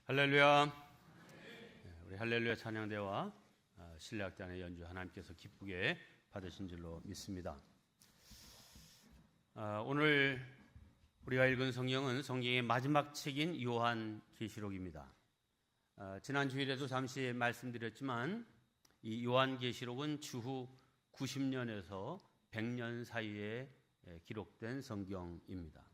할렐루야. 우리 할렐루야 찬양대와 신뢰악단의 연주 하나님께서 기쁘게 받으신 줄로 믿습니다. 오늘 우리가 읽은 성경은 성경의 마지막 책인 요한계시록입니다. 지난 주일에도 잠시 말씀드렸지만 이 요한계시록은 주후 90년에서 100년 사이에 기록된 성경입니다.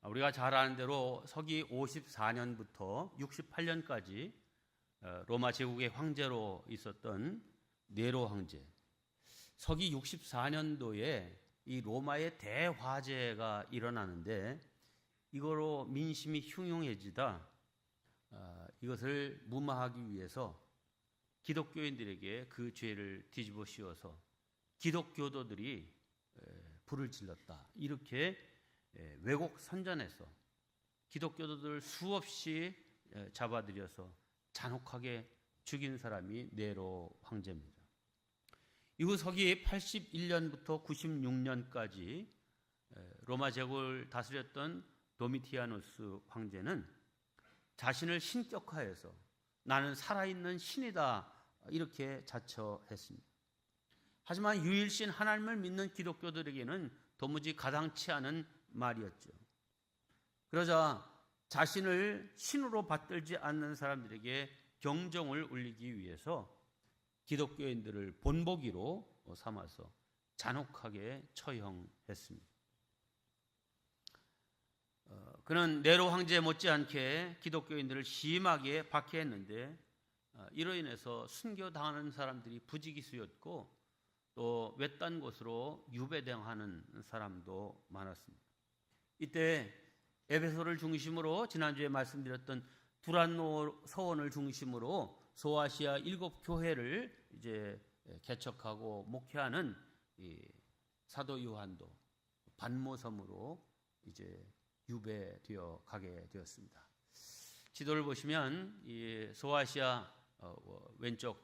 우리가 잘 아는 대로 서기 54년부터 68년까지 로마 제국의 황제로 있었던 네로 황제, 서기 64년도에 이 로마의 대화재가 일어나는데 이거로 민심이 흉흉해지다 이것을 무마하기 위해서 기독교인들에게 그 죄를 뒤집어 씌워서 기독교도들이 불을 질렀다. 이렇게 왜곡 선전해서 기독교도들 수없이 잡아들여서 잔혹하게 죽인 사람이 네로 황제입니다. 이후 서기 81년부터 96년까지 로마 제국을 다스렸던 도미티아누스 황제는 자신을 신격화해서 나는 살아있는 신이다 이렇게 자처했습니다. 하지만 유일신 하나님을 믿는 기독교들에게는 도무지 가당치 않은 말이었죠. 그러자 자신을 신으로 받들지 않는 사람들에게 경종을 울리기 위해서 기독교인들을 본보기로 삼아서 잔혹하게 처형했습니다. 그는 네로 황제 못지않게 기독교인들을 심하게 박해했는데 이로 인해서 순교당하는 사람들이 부지기수였고 또 외딴 곳으로 유배당하는 사람도 많았습니다. 이때 에베소를 중심으로 지난주에 말씀드렸던 두란노 서원을 중심으로 소아시아 7교회를 이제 개척하고 목회하는 이 사도 요한도 반모섬으로 이제 유배되어 가게 되었습니다. 지도를 보시면 이 소아시아 왼쪽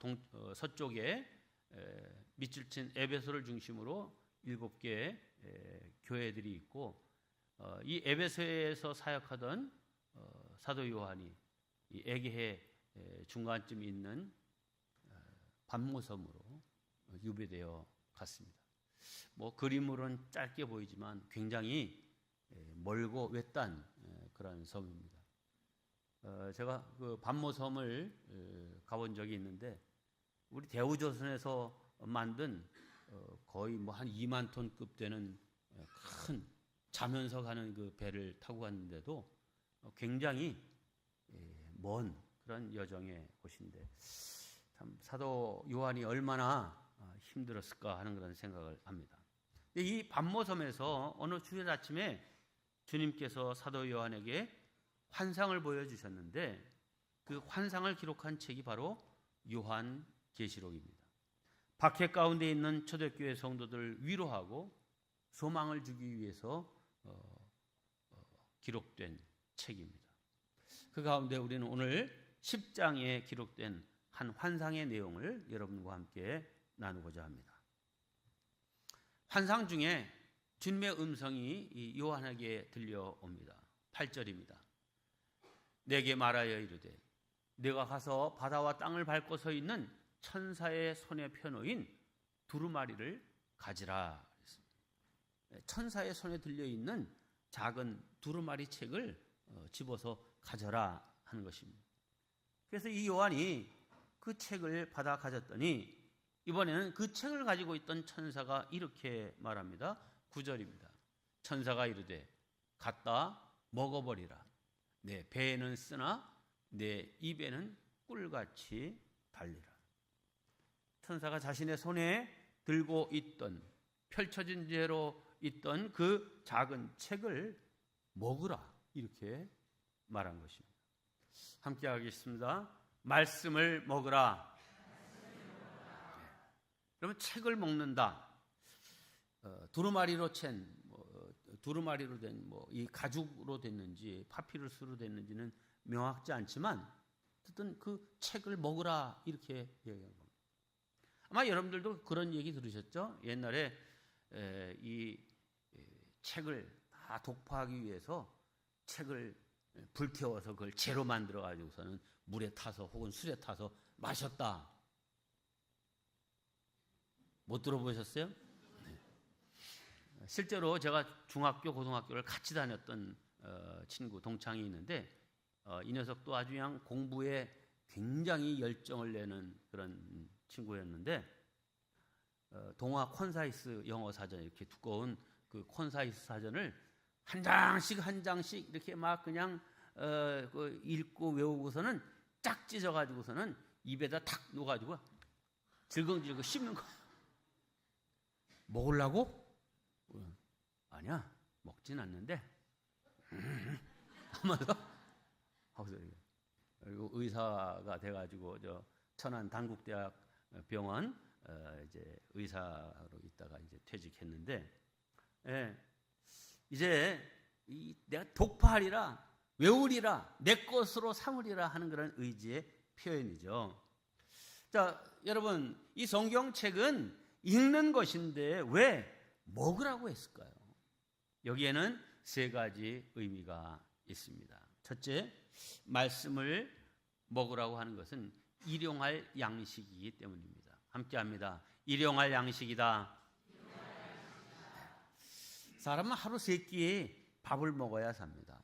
서쪽에 밑줄 친 에베소를 중심으로 7개의 교회들이 있고 이 에베소에서 사역하던 사도 요한이 이 에게해 중간쯤 있는 반모섬으로 유배되어 갔습니다. 뭐 그림으로는 짧게 보이지만 굉장히 멀고 외딴 그런 섬입니다. 제가 그 반모섬을 가본 적이 있는데 우리 대우조선에서 만든 거의 뭐 한 2만 톤급 되는 큰 자면서 가는 그 배를 타고 갔는데도 굉장히 먼 그런 여정의 곳인데 참 사도 요한이 얼마나 힘들었을까 하는 그런 생각을 합니다. 이 반모섬에서 어느 주일 아침에 주님께서 사도 요한에게 환상을 보여주셨는데 그 환상을 기록한 책이 바로 요한계시록입니다. 박해 가운데 있는 초대교회 성도들을 위로하고 소망을 주기 위해서 기록된 책입니다. 그 가운데 우리는 오늘 10장에 기록된 한 환상의 내용을 여러분과 함께 나누고자 합니다. 환상 중에 주님의 음성이 이 요한에게 들려옵니다. 8절입니다. 내게 말하여 이르되 내가 가서 바다와 땅을 밟고 서 있는 천사의 손에 펴놓인 두루마리를 가지라. 천사의 손에 들려있는 작은 두루마리 책을 집어서 가져라 하는 것입니다. 그래서 이 요한이 그 책을 받아 가졌더니 이번에는 그 책을 가지고 있던 천사가 이렇게 말합니다. 9절입니다. 천사가 이르되 갖다 먹어버리라. 내 배에는 쓰나 내 입에는 꿀같이 달리라. 천사가 자신의 손에 들고 있던 펼쳐진 채로 있던 그 작은 책을 먹으라 이렇게 말한 것입니다. 함께 하겠습니다. 말씀을 먹으라. 그러면 책을 먹는다. 두루마리로 두루마리로 된 이 가죽으로 됐는지 파피루스로 됐는지는 명확지 않지만 어쨌든 그 책을 먹으라 이렇게 얘기한 겁니다. 아마 여러분들도 그런 얘기 들으셨죠? 옛날에 이 책을 다 독파하기 위해서 책을 불태워서 그걸 재로 만들어 가지고서는 물에 타서 혹은 술에 타서 마셨다. 못 들어보셨어요? 네. 실제로 제가 중학교, 고등학교를 같이 다녔던 친구, 동창이 있는데 이 녀석도 아주 그냥 공부에 굉장히 열정을 내는 그런 친구였는데 동화 콘사이스 영어 사전, 이렇게 두꺼운 그 콘사이스 사전을 한 장씩 이렇게 막 그냥 그 읽고 외우고서는 짝 찢어 가지고서는 입에다 탁 넣어 가지고 질겅질겅 씹는 거예요. 먹으려고? 아니야, 먹진 않는데 하면서 그리고 의사가 돼가지고 저 천안 단국대학 병원 이제 의사로 있다가 이제 퇴직했는데, 이제 내가 독파하리라, 외우리라, 내 것으로 삼으리라 하는 그런 의지의 표현이죠. 자, 여러분, 이 성경책은 읽는 것인데 왜 먹으라고 했을까요? 여기에는 세 가지 의미가 있습니다. 첫째, 말씀을 먹으라고 하는 것은 일용할 양식이기 때문입니다. 함께합니다. 일용할 양식이다. 사람은 하루 세 끼에 밥을 먹어야 삽니다.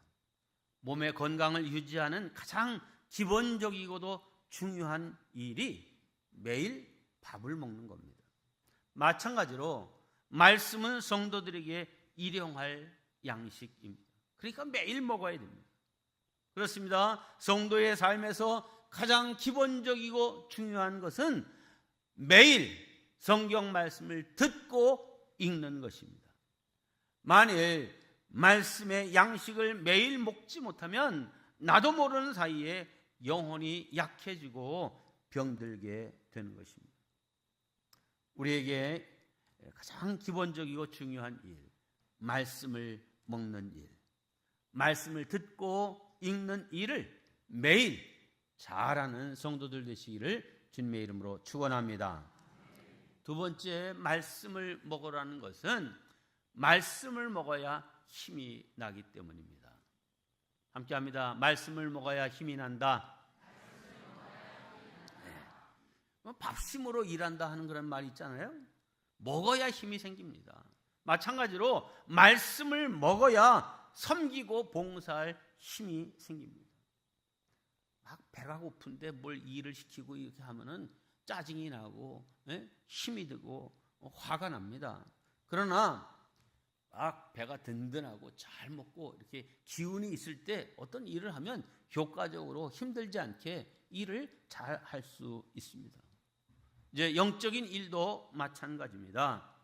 몸의 건강을 유지하는 가장 기본적이고도 중요한 일이 매일 밥을 먹는 겁니다. 마찬가지로 말씀은 성도들에게 일용할 양식입니다. 그러니까 매일 먹어야 됩니다. 그렇습니다. 성도의 삶에서 가장 기본적이고 중요한 것은 매일 성경 말씀을 듣고 읽는 것입니다. 만일 말씀의 양식을 매일 먹지 못하면 나도 모르는 사이에 영혼이 약해지고 병들게 되는 것입니다. 우리에게 가장 기본적이고 중요한 일, 말씀을 먹는 일, 말씀을 듣고 읽는 일을 매일 잘하는 성도들 되시기를 주님의 이름으로 축원합니다. 두 번째, 말씀을 먹으라는 것은 말씀을 먹어야 힘이 나기 때문입니다. 함께합니다. 말씀을 먹어야 힘이 난다. 밥심으로 일한다 하는 그런 말이 있잖아요. 먹어야 힘이 생깁니다. 마찬가지로 말씀을 먹어야 섬기고 봉사할 힘이 생깁니다. 막 배가 고픈데 뭘 일을 시키고 이렇게 하면은 짜증이 나고 힘이 들고 화가 납니다. 그러나 막 배가 든든하고 잘 먹고 이렇게 기운이 있을 때 어떤 일을 하면 효과적으로 힘들지 않게 일을 잘 할 수 있습니다. 이제 영적인 일도 마찬가지입니다.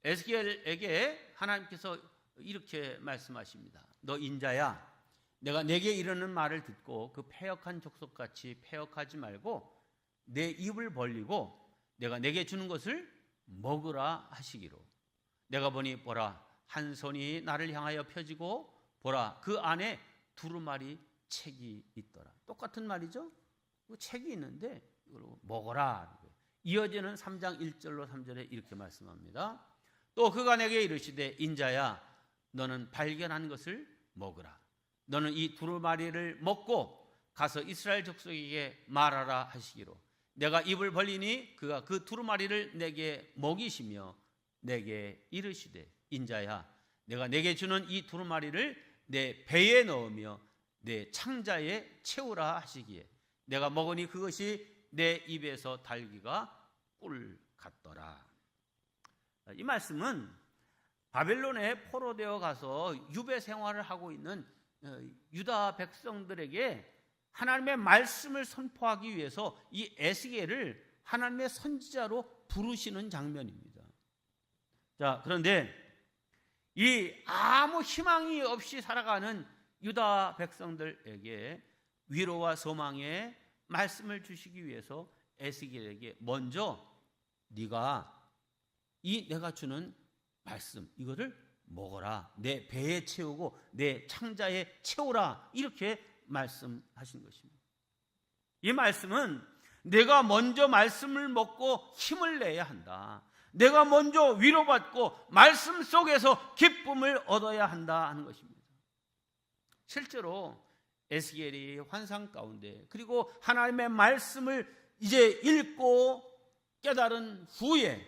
에스겔에게 하나님께서 이렇게 말씀하십니다. 너 인자야, 내가 내게 이르는 말을 듣고 그 패역한 족속같이 패역하지 말고 내 입을 벌리고 내가 내게 주는 것을 먹으라 하시기로. 내가 보니 보라, 한 손이 나를 향하여 펴지고 보라, 그 안에 두루마리 책이 있더라. 똑같은 말이죠. 그 책이 있는데 이걸 먹어라. 이어지는 3장 1절로 3절에 이렇게 말씀합니다. 또 그가 내게 이르시되 인자야, 너는 발견한 것을 먹으라. 너는 이 두루마리를 먹고 가서 이스라엘 족속에게 말하라 하시기로. 내가 입을 벌리니 그가 그 두루마리를 내게 먹이시며 내게 이르시되 인자야, 내가 내게 주는 이 두루마리를 내 배에 넣으며 내 창자에 채우라 하시기에 내가 먹으니 그것이 내 입에서 달기가 꿀 같더라. 이 말씀은 바벨론에 포로되어 가서 유배 생활을 하고 있는 유다 백성들에게 하나님의 말씀을 선포하기 위해서 이 에스겔을 하나님의 선지자로 부르시는 장면입니다. 자, 그런데 이 아무 희망이 없이 살아가는 유다 백성들에게 위로와 소망의 말씀을 주시기 위해서 에스겔에게 먼저 네가 이 내가 주는 말씀 이거를 먹어라, 내 배에 채우고 내 창자에 채우라, 이렇게 말씀하신 것입니다. 이 말씀은 내가 먼저 말씀을 먹고 힘을 내야 한다, 내가 먼저 위로받고 말씀 속에서 기쁨을 얻어야 한다 하는 것입니다. 실제로 에스겔이 환상 가운데 그리고 하나님의 말씀을 이제 읽고 깨달은 후에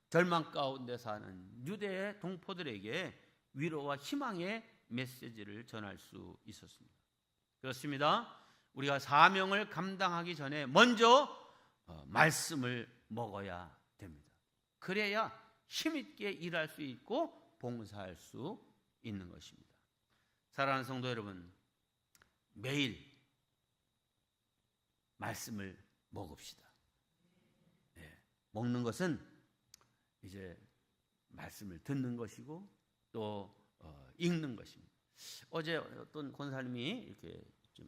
절망 가운데 사는 유대의 동포들에게 위로와 희망의 메시지를 전할 수 있었습니다. 그렇습니다. 우리가 사명을 감당하기 전에 먼저 말씀을 먹어야 됩니다. 그래야 힘있게 일할 수 있고 봉사할 수 있는 것입니다. 사랑하는 성도 여러분, 매일 말씀을 먹읍시다. 네, 먹는 것은 이제 말씀을 듣는 것이고 또 읽는 것입니다. 어제 어떤 권사님이 이렇게 좀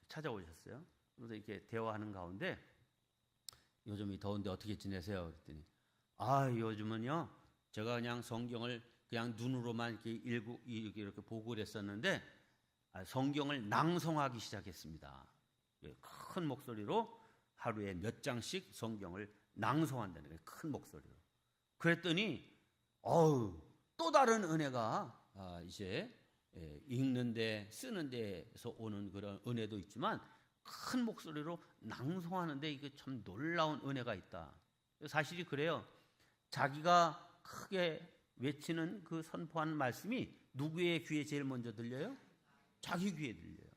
찾아오셨어요. 그래서 이렇게 대화하는 가운데 요즘이 더운데 어떻게 지내세요? 그랬더니 요즘은요 제가 그냥 성경을 그냥 눈으로만 이렇게 보고 그랬었는데 성경을 낭송하기 시작했습니다. 큰 목소리로 하루에 몇 장씩 성경을 낭송한다는 거예요. 큰 목소리로. 그랬더니 또 다른 은혜가 이제 읽는데 쓰는 데에서 오는 그런 은혜도 있지만 큰 목소리로 낭송하는데 이게 참 놀라운 은혜가 있다. 사실이 그래요. 자기가 크게 외치는 그 선포하는 말씀이 누구의 귀에 제일 먼저 들려요? 자기 귀에 들려요.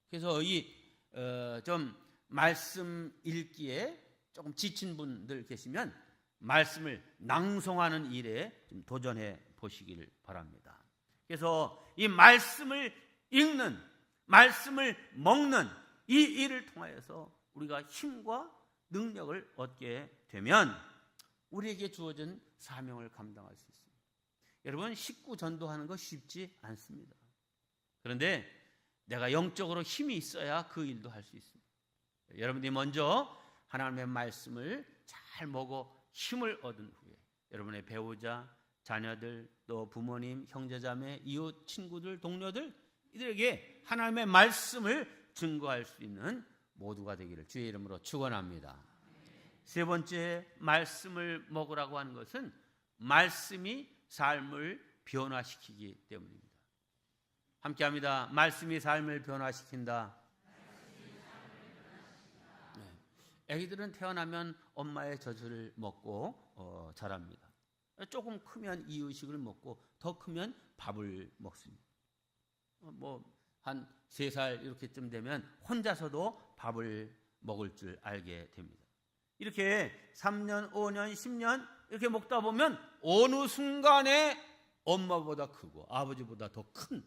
그래서 좀 말씀 읽기에 조금 지친 분들 계시면 말씀을 낭송하는 일에 좀 도전해 보시길 바랍니다. 그래서 이 말씀을 읽는, 말씀을 먹는 이 일을 통하여서 우리가 힘과 능력을 얻게 되면 우리에게 주어진 사명을 감당할 수 있습니다. 여러분, 식구 전도하는 거 쉽지 않습니다. 그런데 내가 영적으로 힘이 있어야 그 일도 할 수 있습니다. 여러분들이 먼저 하나님의 말씀을 잘 먹어 힘을 얻은 후에 여러분의 배우자, 자녀들, 또 부모님, 형제자매, 이웃, 친구들, 동료들 이들에게 하나님의 말씀을 증거할 수 있는 모두가 되기를 주의 이름으로 축원합니다. 세 번째, 말씀을 먹으라고 하는 것은 말씀이 삶을 변화시키기 때문입니다. 함께합니다. 말씀이 삶을 변화시킨다. 아기들은 태어나면 엄마의 젖을 먹고 자랍니다. 조금 크면 이유식을 먹고 더 크면 밥을 먹습니다. 한 3살 이렇게쯤 되면 혼자서도 밥을 먹을 줄 알게 됩니다. 이렇게 3년, 5년, 10년 이렇게 먹다 보면 어느 순간에 엄마보다 크고 아버지보다 더 큰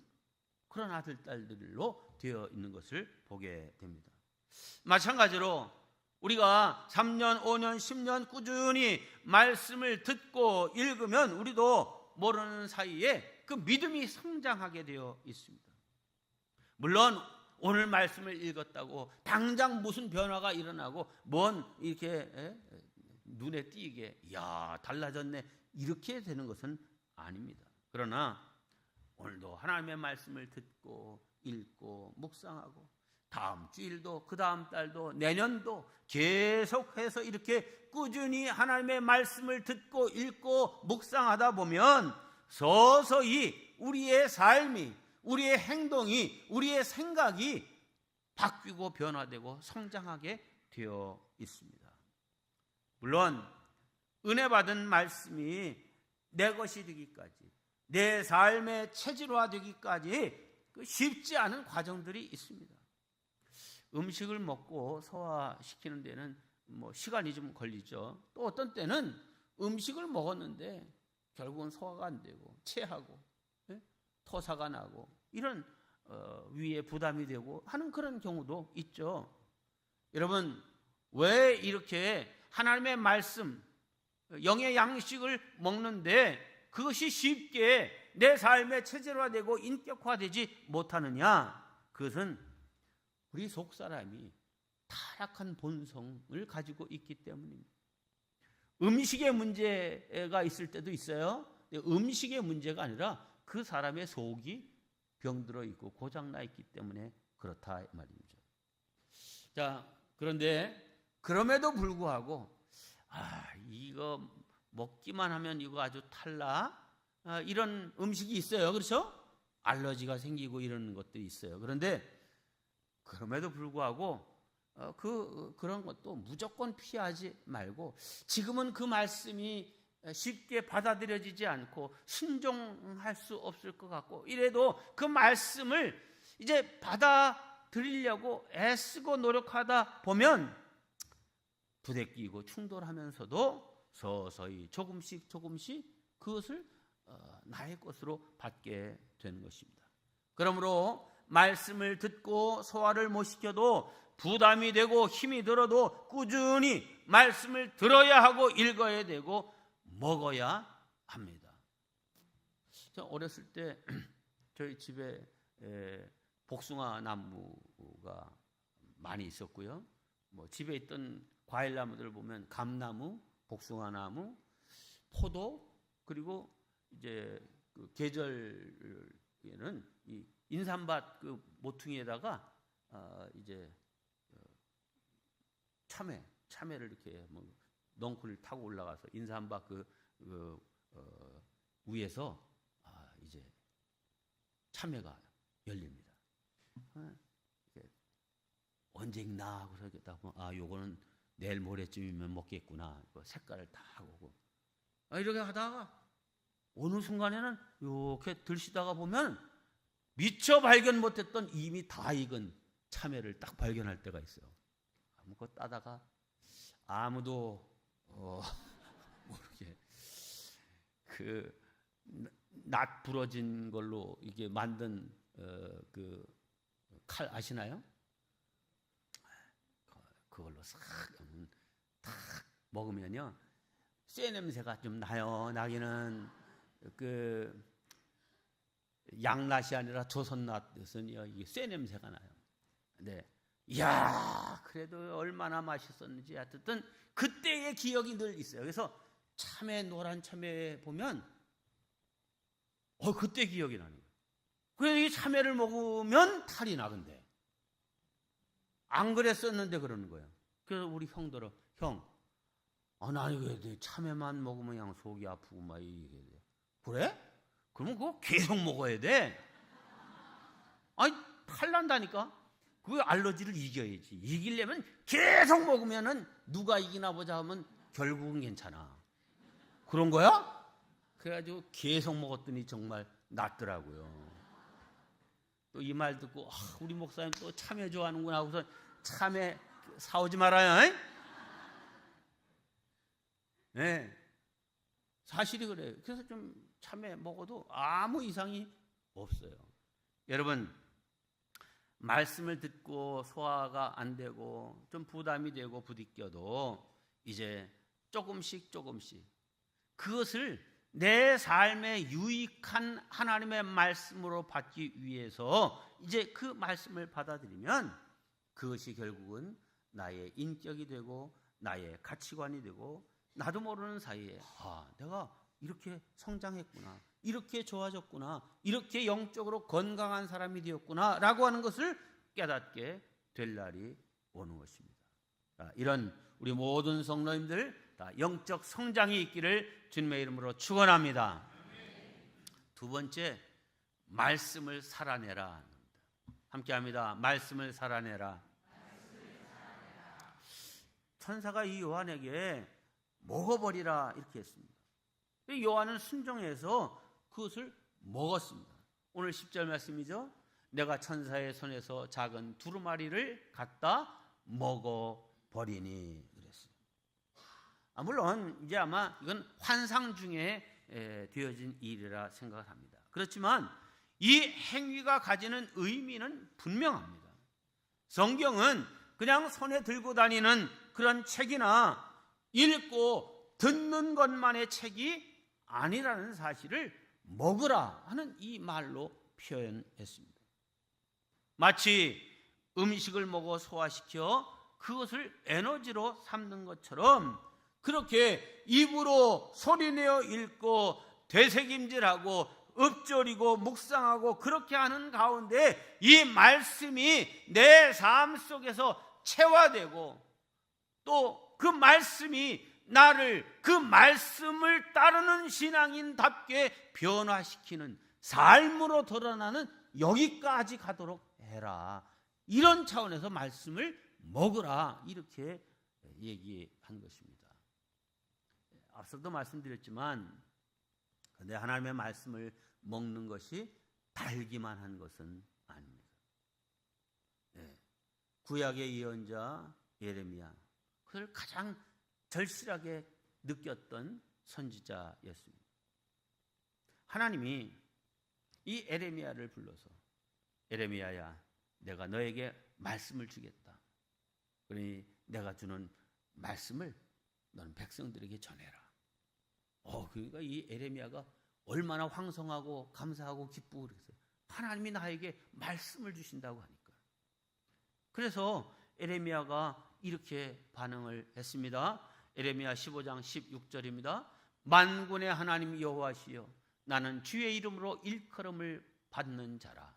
그런 아들, 딸들로 되어 있는 것을 보게 됩니다. 마찬가지로 우리가 3년, 5년, 10년 꾸준히 말씀을 듣고 읽으면 우리도 모르는 사이에 그 믿음이 성장하게 되어 있습니다. 물론 오늘 말씀을 읽었다고 당장 무슨 변화가 일어나고 이렇게 눈에 띄게 달라졌네 이렇게 되는 것은 아닙니다. 그러나 오늘도 하나님의 말씀을 듣고 읽고 묵상하고 다음 주일도 그 다음 달도 내년도 계속해서 이렇게 꾸준히 하나님의 말씀을 듣고 읽고 묵상하다 보면 서서히 우리의 삶이, 우리의 행동이, 우리의 생각이 바뀌고 변화되고 성장하게 되어 있습니다. 물론 은혜 받은 말씀이 내 것이 되기까지, 내 삶의 체질화되기까지 쉽지 않은 과정들이 있습니다. 음식을 먹고 소화시키는 데는 시간이 좀 걸리죠. 또 어떤 때는 음식을 먹었는데 결국은 소화가 안 되고 체하고 토사가 나고 이런 위에 부담이 되고 하는 그런 경우도 있죠. 여러분, 왜 이렇게 하나님의 말씀, 영의 양식을 먹는데 그것이 쉽게 내 삶에 체질화되고 인격화되지 못하느냐? 그것은 우리 속사람이 타락한 본성을 가지고 있기 때문입니다. 음식의 문제가 있을 때도 있어요. 음식의 문제가 아니라 그 사람의 속이 병들어 있고 고장나 있기 때문에 그렇다 말입니다. 자, 그런데 그럼에도 불구하고 이거 먹기만 하면 이거 아주 탈락 이런 음식이 있어요. 그렇죠? 알러지가 생기고 이런 것들이 있어요. 그런데 그럼에도 불구하고 그런 것도 무조건 피하지 말고, 지금은 그 말씀이 쉽게 받아들여지지 않고 순종할 수 없을 것 같고 이래도 그 말씀을 이제 받아들이려고 애쓰고 노력하다 보면 부대끼고 충돌하면서도 서서히 조금씩 그것을 나의 것으로 받게 되는 것입니다. 그러므로 말씀을 듣고 소화를 못 시켜도 부담이 되고 힘이 들어도 꾸준히 말씀을 들어야 하고 읽어야 되고 먹어야 합니다. 저 어렸을 때 저희 집에 복숭아 나무가 많이 있었고요. 뭐 집에 있던 과일 나무들을 보면 감나무, 복숭아 나무, 포도, 그리고 이제 그 계절에는 이 인삼밭 그 모퉁이에다가 이제 참외를 이렇게 뭐 넝쿨을 타고 올라가서 인삼밭 위에서 이제 참외가 열립니다. 언제 익나 하고서 딱 보면 요거는 내일 모레쯤이면 먹겠구나. 색깔을 다 하고 이렇게 하다가 어느 순간에는 이렇게 들시다가 보면 미처 발견 못했던 이미 다 익은 참외를 딱 발견할 때가 있어요. 그거 따다가 아무도 모르게 그 낫 부러진 걸로 이게 만든 그 칼 아시나요? 그걸로 싹 먹으면요 쇠 냄새가 좀 나요. 나기는 그 양낫이 아니라 조선낫은요 이게 쇠 냄새가 나요. 근데 이야 그래도 얼마나 맛있었는지 하여튼 그때의 기억이 늘 있어요. 그래서 참외, 노란 참외 보면 그때 기억이 나는 거예요. 그래서 이 참외를 먹으면 탈이 나근데 안 그랬었는데 그러는 거예요. 그래서 우리 형들은 난 이거 참외만 먹으면 그냥 속이 아프고 막 이게 돼. 그래? 그러면 그거 계속 먹어야 돼. 아니 탈 난다니까. 그 알러지를 이겨야지. 이기려면 계속 먹으면은 누가 이기나 보자 하면 결국은 괜찮아. 그런 거야? 그래가지고 계속 먹었더니 정말 낫더라고요. 또 이 말 듣고 우리 목사님 또 참외 좋아하는구나 하고서 참외 사오지 말아요. 네, 사실이 그래요. 그래서 좀 참외 먹어도 아무 이상이 없어요. 여러분 말씀을 듣고 소화가 안 되고 좀 부담이 되고 부딪혀도 이제 조금씩 그것을 내 삶에 유익한 하나님의 말씀으로 받기 위해서 이제 그 말씀을 받아들이면 그것이 결국은 나의 인격이 되고 나의 가치관이 되고 나도 모르는 사이에 내가 이렇게 성장했구나, 이렇게 좋아졌구나, 이렇게 영적으로 건강한 사람이 되었구나 라고 하는 것을 깨닫게 될 날이 오는 것입니다. 이런 우리 모든 성도님들 다 영적 성장이 있기를 주님의 이름으로 축원합니다. 두 번째, 말씀을 살아내라. 함께합니다. 말씀을 살아내라. 천사가 이 요한에게 먹어버리라 이렇게 했습니다. 요한은 순종해서 그것을 먹었습니다. 오늘 10절 말씀이죠. 내가 천사의 손에서 작은 두루마리를 갖다 먹어버리니 그랬어요. 물론 이제 아마 이건 환상 중에 되어진 일이라 생각을 합니다. 그렇지만 이 행위가 가지는 의미는 분명합니다. 성경은 그냥 손에 들고 다니는 그런 책이나 읽고 듣는 것만의 책이 아니라는 사실을 먹으라 하는 이 말로 표현했습니다. 마치 음식을 먹어 소화시켜 그것을 에너지로 삼는 것처럼 그렇게 입으로 소리내어 읽고 되새김질하고 읊조리고 묵상하고 그렇게 하는 가운데 이 말씀이 내 삶 속에서 체화되고 또 그 말씀이 나를 그 말씀을 따르는 신앙인답게 변화시키는 삶으로 드러나는 여기까지 가도록 해라. 이런 차원에서 말씀을 먹으라. 이렇게 얘기한 것입니다. 앞서도 말씀드렸지만 근데 하나님의 말씀을 먹는 것이 달기만 한 것은 아닙니다. 네. 구약의 예언자 예레미야, 그를 가장 절실하게 느꼈던 선지자였습니다. 하나님이 이 에레미야를 불러서 에레미야야, 내가 너에게 말씀을 주겠다. 그러니 내가 주는 말씀을 너는 백성들에게 전해라. 그러니까 이 에레미야가 얼마나 황송하고 감사하고 기쁘고 그랬어요. 하나님이 나에게 말씀을 주신다고 하니까. 그래서 에레미야가 이렇게 반응을 했습니다. 에레미야 15장 16절입니다. 만군의 하나님 여호와시여, 나는 주의 이름으로 일컬음을 받는 자라.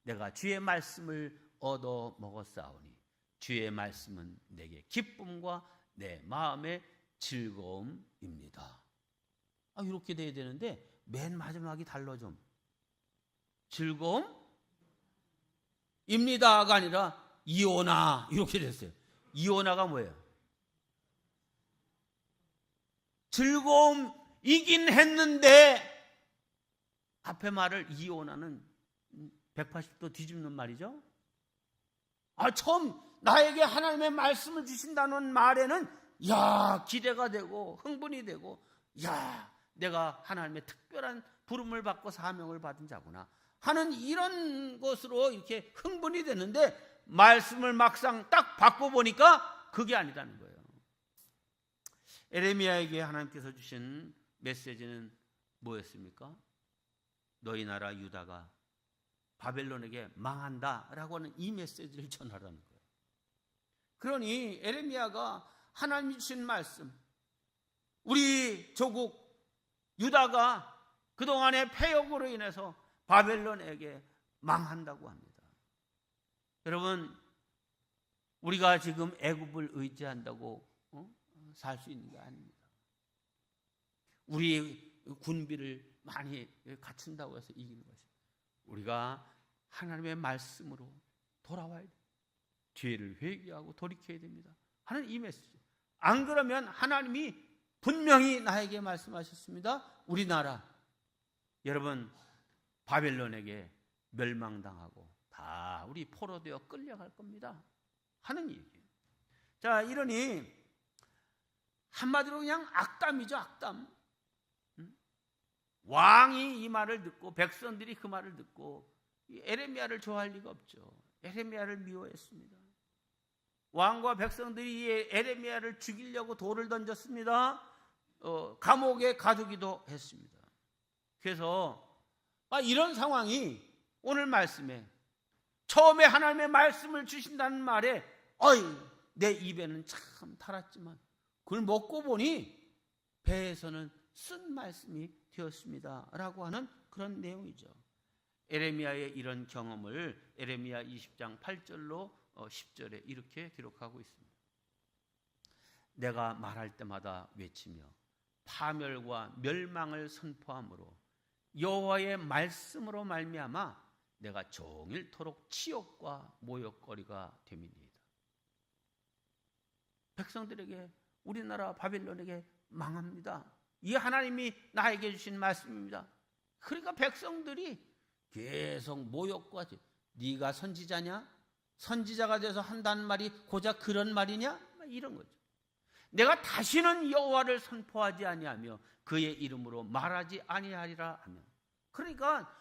내가 주의 말씀을 얻어 먹었사오니 주의 말씀은 내게 기쁨과 내 마음의 즐거움입니다. 이렇게 돼야 되는데 맨 마지막이 달라 좀. 즐거움입니다가 아니라 이오나 이렇게 됐어요. 이오나가 뭐예요? 즐거움이긴 했는데 앞에 말을 이오나는 180도 뒤집는 말이죠. 처음 나에게 하나님의 말씀을 주신다는 말에는 기대가 되고 흥분이 되고 내가 하나님의 특별한 부름을 받고 사명을 받은 자구나 하는 이런 것으로 이렇게 흥분이 되는데 말씀을 막상 딱 바꿔보니까 그게 아니라는 거예요. 에레미야에게 하나님께서 주신 메시지는 뭐였습니까? 너희 나라 유다가 바벨론에게 망한다라고 하는 이 메시지를 전하라는 거예요. 그러니 에레미야가 하나님이 주신 말씀, 우리 조국 유다가 그동안의 패역으로 인해서 바벨론에게 망한다고 합니다. 여러분, 우리가 지금 애굽을 의지한다고 살 수 있는 게 아닙니다. 우리 군비를 많이 갖춘다고 해서 이기는 것이, 우리가 하나님의 말씀으로 돌아와야 돼요. 죄를 회개하고 돌이켜야 됩니다 하는 이 메시지. 안 그러면 하나님이 분명히 나에게 말씀하셨습니다. 우리나라 여러분 바벨론에게 멸망당하고 다 우리 포로되어 끌려갈 겁니다 하는 얘기예요. 자, 이러니 한마디로 그냥 악담이죠. 악담. 왕이 이 말을 듣고 백성들이 그 말을 듣고 에레미야를 좋아할 리가 없죠. 에레미야를 미워했습니다. 왕과 백성들이 이 에레미야를 죽이려고 돌을 던졌습니다. 감옥에 가두기도 했습니다. 그래서 이런 상황이 오늘 말씀에 처음에 하나님의 말씀을 주신다는 말에 내 입에는 참 달았지만 그걸 먹고 보니 배에서는 쓴 말씀이 되었습니다 라고 하는 그런 내용이죠. 에레미야의 이런 경험을 에레미야 20장 8절로 10절에 이렇게 기록하고 있습니다. 내가 말할 때마다 외치며 파멸과 멸망을 선포함으로 여호와의 말씀으로 말미암아 내가 종일토록 치욕과 모욕거리가 됨이니이다. 백성들에게 우리나라 바벨론에게 망합니다. 이 하나님이 나에게 주신 말씀입니다. 그러니까 백성들이 계속 모욕과 네가 선지자냐? 선지자가 돼서 한다는 말이 고작 그런 말이냐? 이런 거죠. 내가 다시는 여호와를 선포하지 아니하며 그의 이름으로 말하지 아니하리라 하면, 그러니까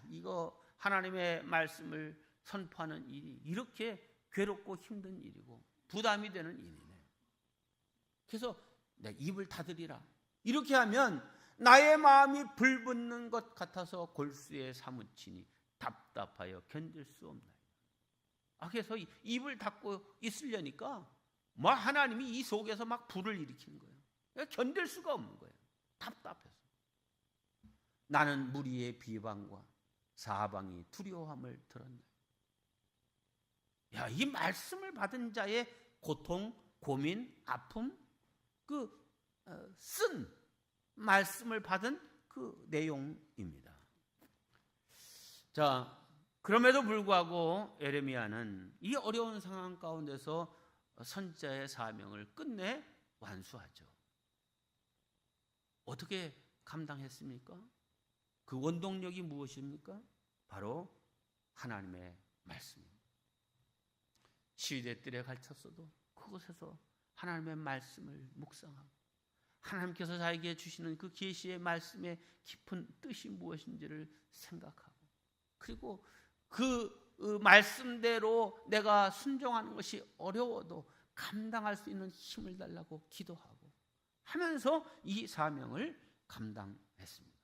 이거 하나님의 말씀을 선포하는 일이 이렇게 괴롭고 힘든 일이고 부담이 되는 일이네. 그래서 내 입을 닫으리라. 이렇게 하면 나의 마음이 불붙는 것 같아서 골수에 사무치니 답답하여 견딜 수 없나요. 그래서 입을 닫고 있으려니까 하나님이 이 속에서 막 불을 일으키는 거예요. 견딜 수가 없는 거예요. 답답해서. 나는 무리의 비방과 사방이 두려움을 들었네. 이 말씀을 받은 자의 고통, 고민, 아픔, 쓴 말씀을 받은 그 내용입니다. 자, 그럼에도 불구하고 에레미야는 이 어려운 상황 가운데서 선지자의 사명을 끝내 완수하죠. 어떻게 감당했습니까? 그 원동력이 무엇입니까? 바로 하나님의 말씀입니다. 시위대 뜰에 갇혔어도 그곳에서 하나님의 말씀을 묵상하고 하나님께서 자에게 주시는 그 계시의 말씀의 깊은 뜻이 무엇인지를 생각하고 그리고 그 말씀대로 내가 순종하는 것이 어려워도 감당할 수 있는 힘을 달라고 기도하고 하면서 이 사명을 감당했습니다.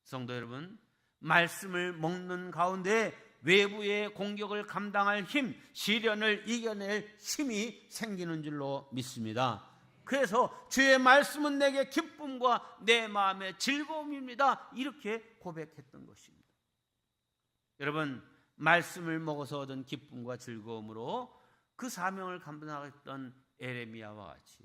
성도 여러분, 말씀을 먹는 가운데 외부의 공격을 감당할 힘, 시련을 이겨낼 힘이 생기는 줄로 믿습니다. 그래서 주의 말씀은 내게 기쁨과 내 마음의 즐거움입니다. 이렇게 고백했던 것입니다. 여러분, 말씀을 먹어서 얻은 기쁨과 즐거움으로 그 사명을 감당했던 에레미야와 같이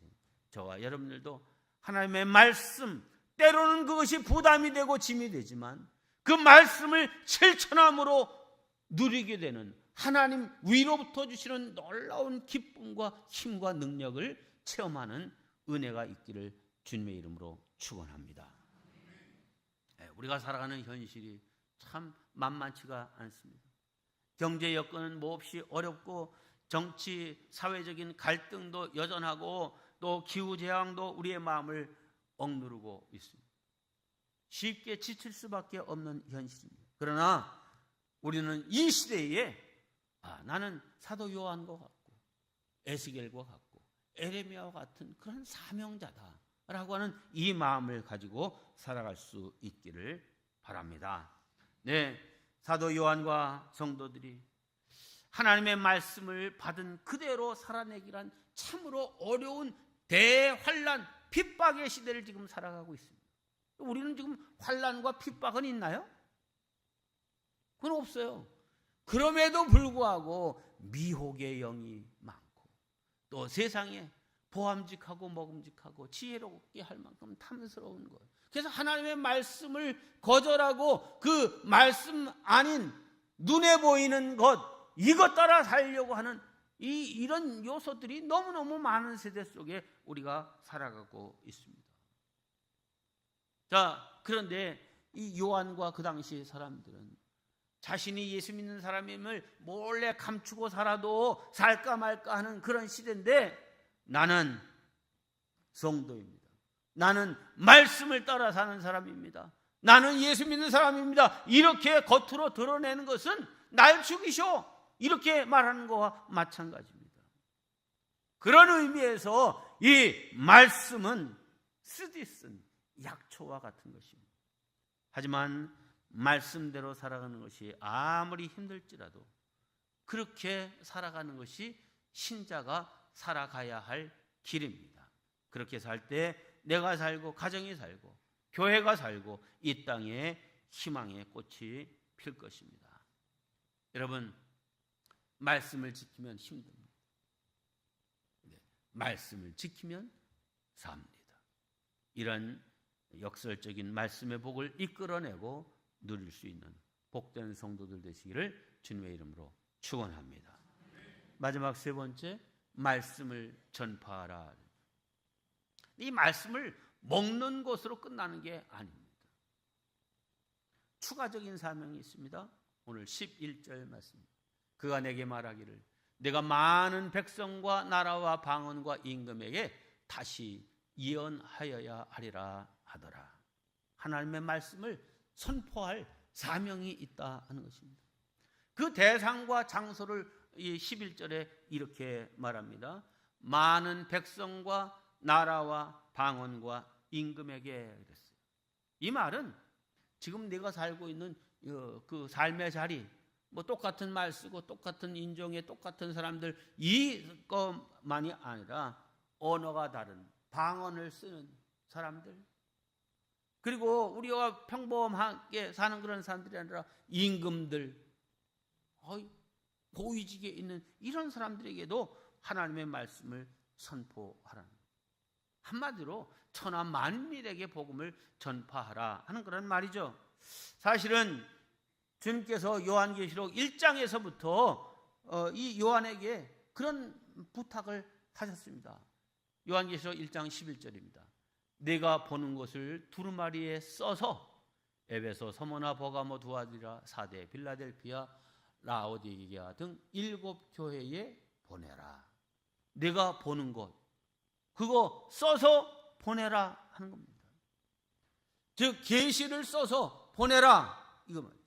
저와 여러분들도 하나님의 말씀, 때로는 그것이 부담이 되고 짐이 되지만 그 말씀을 실천함으로 누리게 되는 하나님 위로부터 주시는 놀라운 기쁨과 힘과 능력을 체험하는 은혜가 있기를 주님의 이름으로 축원합니다. 우리가 살아가는 현실이 참 만만치가 않습니다. 경제 여건은 몹시 어렵고 정치, 사회적인 갈등도 여전하고 또 기후재앙도 우리의 마음을 억누르고 있습니다. 쉽게 지칠 수밖에 없는 현실입니다. 그러나 우리는 이 시대에 나는 사도 요한과 같고 에스겔과 같고 에레미야와 같은 그런 사명자다라고 하는 이 마음을 가지고 살아갈 수 있기를 바랍니다. 네, 사도 요한과 성도들이 하나님의 말씀을 받은 그대로 살아내기란 참으로 어려운 대환란, 핍박의 시대를 지금 살아가고 있습니다. 우리는 지금 환란과 핍박은 있나요? 그건 없어요. 그럼에도 불구하고 미혹의 영이 많고 또 세상에 보암직하고 먹음직하고 지혜롭게 할 만큼 탐스러운 것. 그래서 하나님의 말씀을 거절하고 그 말씀 아닌 눈에 보이는 것 이것 따라 살려고 하는 이런 요소들이 너무너무 많은 세대 속에 우리가 살아가고 있습니다. 자, 그런데 이 요한과 그 당시 사람들은 자신이 예수 믿는 사람임을 몰래 감추고 살아도 살까 말까 하는 그런 시대인데 나는 성도입니다. 나는 말씀을 따라 사는 사람입니다. 나는 예수 믿는 사람입니다. 이렇게 겉으로 드러내는 것은 날 죽이쇼. 이렇게 말하는 것과 마찬가지입니다. 그런 의미에서 이 말씀은 쓰디쓴 약초와 같은 것입니다. 하지만 말씀대로 살아가는 것이 아무리 힘들지라도 그렇게 살아가는 것이 신자가 살아가야 할 길입니다. 그렇게 살 때 내가 살고 가정이 살고 교회가 살고 이 땅에 희망의 꽃이 필 것입니다. 여러분, 말씀을 지키면 힘듭니다. 말씀을 지키면 삽니다. 이런 역설적인 말씀의 복을 이끌어내고 누릴 수 있는 복된 성도들 되시기를 주님의 이름으로 축원합니다. 마지막 세 번째, 말씀을 전파하라. 이 말씀을 먹는 것으로 끝나는 게 아닙니다. 추가적인 사명이 있습니다. 오늘 11절 말씀. 그가 내게 말하기를 내가 많은 백성과 나라와 방언과 임금에게 다시 예언하여야 하리라 하더라. 하나님의 말씀을 선포할 사명이 있다 하는 것입니다. 그 대상과 장소를 이 11절에 이렇게 말합니다. 많은 백성과 나라와 방언과 임금에게 그랬어요. 이 말은 지금 내가 살고 있는 그 삶의 자리, 뭐 똑같은 말 쓰고 똑같은 인종의 똑같은 사람들 이것만이 아니라 언어가 다른 방언을 쓰는 사람들, 그리고 우리가 평범하게 사는 그런 사람들이 아니라 임금들, 고위직에 있는 이런 사람들에게도 하나님의 말씀을 선포하라는, 한마디로 천하 만민에게 복음을 전파하라 하는 그런 말이죠. 사실은 주님께서 요한계시록 1장에서부터 이 요한에게 그런 부탁을 하셨습니다. 요한계시록 1장 11절입니다. 내가 보는 것을 두루마리에 써서 에베소, 서모나, 버가모, 두아디라, 사대, 빌라델피아, 라오디게아 등 7 교회에 보내라. 내가 보는 것, 그거 써서 보내라 하는 겁니다. 즉 계시를 써서 보내라 이거 말이죠.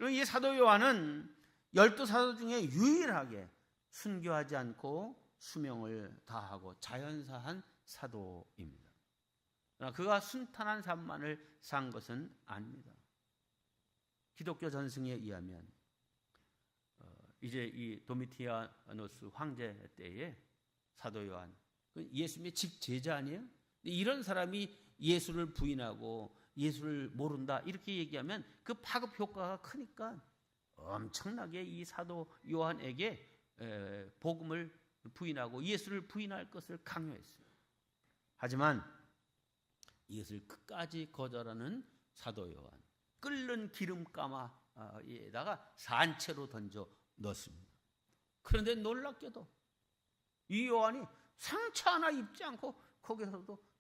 이 사도 요한은 12사도 중에 유일하게 순교하지 않고 수명을 다하고 자연사한 사도입니다. 그러나 그가 순탄한 삶만을 산 것은 아닙니다. 기독교 전승에 의하면 이제 이 도미티아노스 황제 때에 사도 요한, 예수님의 직제자 아니에요? 이런 사람이 예수를 부인하고 예수를 모른다 이렇게 얘기하면 그 파급 효과가 크니까 엄청나게 이 사도 요한에게 복음을 부인하고 예수를 부인할 것을 강요했어요. 하지만 이것을 끝까지 거절하는 사도 요한, 끓는 기름가마에다가 산채로 던져 넣습니다. 그런데 놀랍게도 이 요한이 상처 하나 입지 않고 거기서도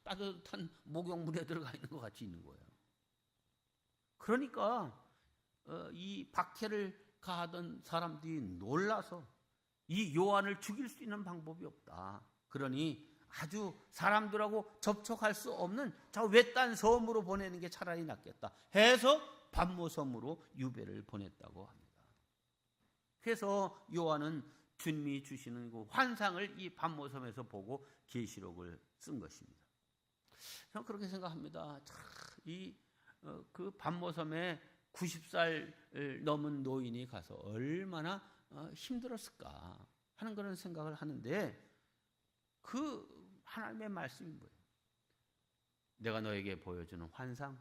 따뜻한 목욕물에 들어가 있는 것 같이 있는 거예요. 그러니까 이 박해를 가하던 사람들이 놀라서 이 요한을 죽일 수 있는 방법이 없다. 그러니 아주 사람들하고 접촉할 수 없는 저 외딴 섬으로 보내는 게 차라리 낫겠다 해서 반모섬으로 유배를 보냈다고 합니다. 그래서 요한은 주님이 주시는 그 환상을 이 반모섬에서 보고 계시록을 쓴 것입니다. 저는 그렇게 생각합니다. 그 반모섬에 90살 넘은 노인이 가서 얼마나 힘들었을까 하는 그런 생각을 하는데, 그 하나님의 말씀이 뭐예요? 내가 너에게 보여주는 환상,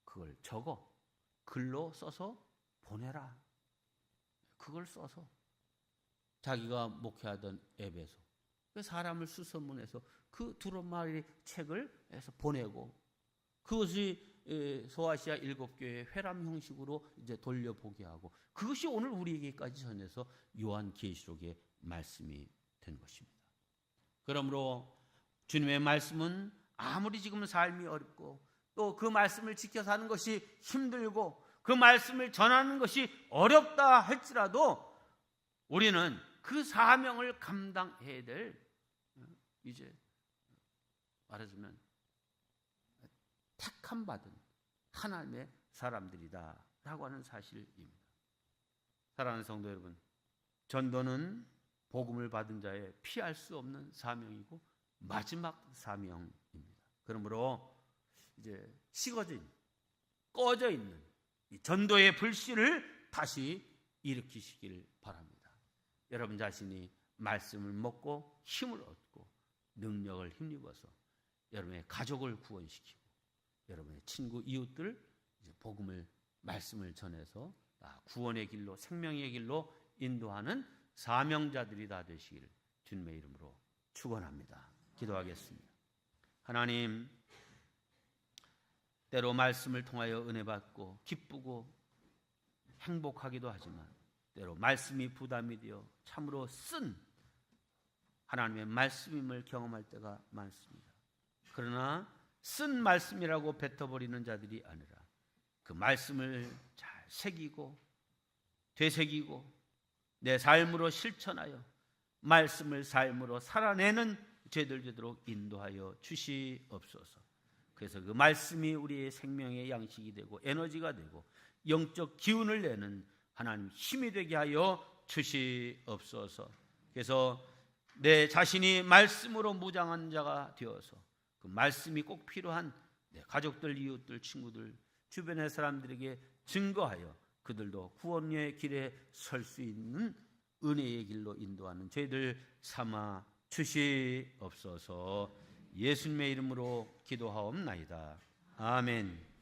그걸 적어 글로 써서 보내라. 그걸 써서 자기가 목회하던 에베소, 그 사람을 수소문해서 그 두루마리 책을 해서 보내고, 그것이 소아시아 7교회 회람 형식으로 이제 돌려보게 하고, 그것이 오늘 우리에게까지 전해서 요한계시록의 말씀이 된 것입니다. 그러므로 주님의 말씀은 아무리 지금 삶이 어렵고 또 그 말씀을 지켜 사는 것이 힘들고 그 말씀을 전하는 것이 어렵다 할지라도 우리는 그 사명을 감당해야 될, 이제 말하자면 택함 받은 하나님의 사람들이다라고 하는 사실입니다. 사랑하는 성도 여러분, 전도는 복음을 받은 자의 피할 수 없는 사명이고 마지막 사명입니다. 그러므로 이제 식어진, 꺼져 있는 이 전도의 불씨를 다시 일으키시길 바랍니다. 여러분 자신이 말씀을 먹고 힘을 얻고 능력을 힘입어서 여러분의 가족을 구원시키고 여러분의 친구, 이웃들 이제 복음을, 말씀을 전해서 구원의 길로, 생명의 길로 인도하는 사명자들이 다 되시기를 주님의 이름으로 축원합니다. 기도하겠습니다. 하나님, 때로 말씀을 통하여 은혜 받고 기쁘고 행복하기도 하지만 때로 말씀이 부담이 되어 참으로 쓴 하나님의 말씀임을 경험할 때가 많습니다. 그러나 쓴 말씀이라고 뱉어버리는 자들이 아니라 그 말씀을 잘 새기고 되새기고 내 삶으로 실천하여 말씀을 삶으로 살아내는 죄들 되도록 인도하여 주시옵소서. 그래서 그 말씀이 우리의 생명의 양식이 되고 에너지가 되고 영적 기운을 내는 하나님 힘이 되게 하여 주시옵소서. 그래서 내 자신이 말씀으로 무장한 자가 되어서 그 말씀이 꼭 필요한 내 가족들, 이웃들, 친구들, 주변의 사람들에게 증거하여 그들도 구원의 길에 설 수 있는 은혜의 길로 인도하는 저희들 삼아 주시옵소서. 예수님의 이름으로 기도하옵나이다. 아멘.